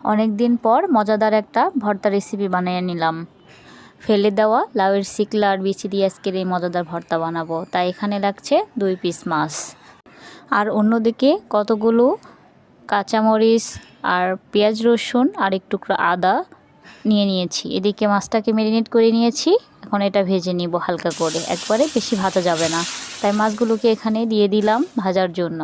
অনেক দিন পর মজাদার একটা ভর্তা রেসিপি বানিয়ে নিলাম। ফেলে দেওয়া লাউয়ের শিকলা আর বিচি দিয়ে আজকের এই মজাদার ভর্তা বানাবো। তাই এখানে লাগছে 2 পিস মাছ, আর অন্যদিকে কতগুলো কাঁচামরিচ আর পেঁয়াজ রসুন আর এক টুকরো আদা নিয়ে নিয়েছি। এদিকে মাছটাকে ম্যারিনেট করে নিয়েছি। এখন এটা ভেজে নিব হালকা করে, একবারে বেশি ভাজা যাবে না। তাই মাছগুলোকে এখানে দিয়ে দিলাম ভাজার জন্য।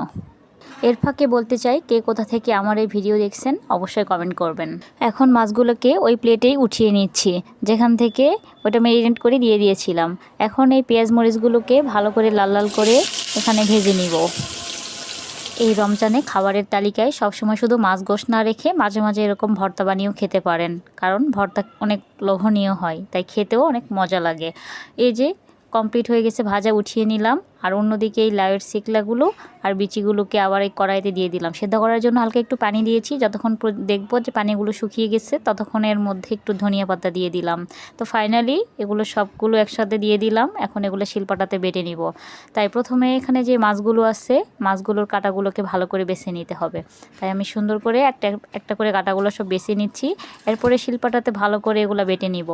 এর ফাঁকে বলতে চাই, কে কোথা থেকে আমার এই ভিডিও দেখছেন অবশ্যই কমেন্ট করবেন। এখন মাছগুলোকে ওই প্লেটেই উঠিয়ে নিচ্ছি যেখান থেকে ওটা ম্যারিনেট করে দিয়ে দিয়েছিলাম। এখন এই পেঁয়াজ মরিচগুলোকে ভালো করে লাল লাল করে এখানে ভেজে নিব। এই রমজানে খাবারের তালিকায় সবসময় শুধু মাছ গোশ না রেখে মাঝে মাঝে এরকম ভর্তা বানিয়েও খেতে পারেন, কারণ ভর্তা অনেক লোভনীয় হয়, তাই খেতেও অনেক মজা লাগে। এই যে কমপ্লিট হয়ে গেছে ভাজা, উঠিয়ে নিলাম। আর অন্যদিকে এই লাউয়ের শিকলাগুলো আর বিচিগুলোকে আবার এই কড়াইতে দিয়ে দিলাম। সেদ্ধ করার জন্য হালকা একটু পানি দিয়েছি। যতক্ষণ দেখবো যে পানিগুলো শুকিয়ে গেছে ততক্ষণ এর মধ্যে একটু ধনিয়া পাতা দিয়ে দিলাম। তো ফাইনালি এগুলো সবগুলো একসাথে দিয়ে দিলাম। এখন এগুলো শিলপাটাতে বেটে নিব। তাই প্রথমে এখানে যে মাছগুলো আছে, মাছগুলোর কাঁটাগুলোকে ভালো করে বেছে নিতে হবে। তাই আমি সুন্দর করে একটা একটা করে কাঁটাগুলো সব বেছে নিচ্ছি। এরপরে শিলপাটাতে ভালো করে এগুলো বেটে নিব।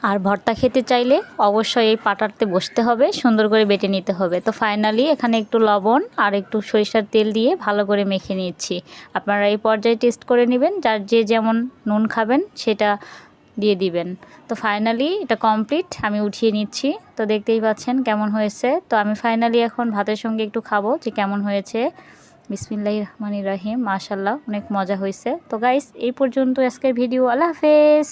আর ভর্তা খেতে চাইলে অবশ্যই এই পাটাতে বসতে হবে, সুন্দর করে বেটে নিতে হবে। তো ফাইনালি এখানে একটু লবণ আর একটু সরিষার তেল দিয়ে ভালো করে মেখে নিচ্ছি। আপনারা এই পর্যায়ে টেস্ট করে নেবেন, যার যে যেমন নুন খাবেন সেটা দিয়ে দিবেন। তো ফাইনালি এটা কমপ্লিট, আমি উঠিয়ে নিচ্ছি। তো দেখতেই পাচ্ছেন কেমন হয়েছে। তো আমি ফাইনালি এখন ভাতের সঙ্গে একটু খাবো যে কেমন হয়েছে। বিসমিল্লাহির রহমানির রহিম, মাশাআল্লাহ, অনেক মজা হয়েছে। তো গাইস, এই পর্যন্ত আজকের ভিডিও। আল্লাহ হাফেজ।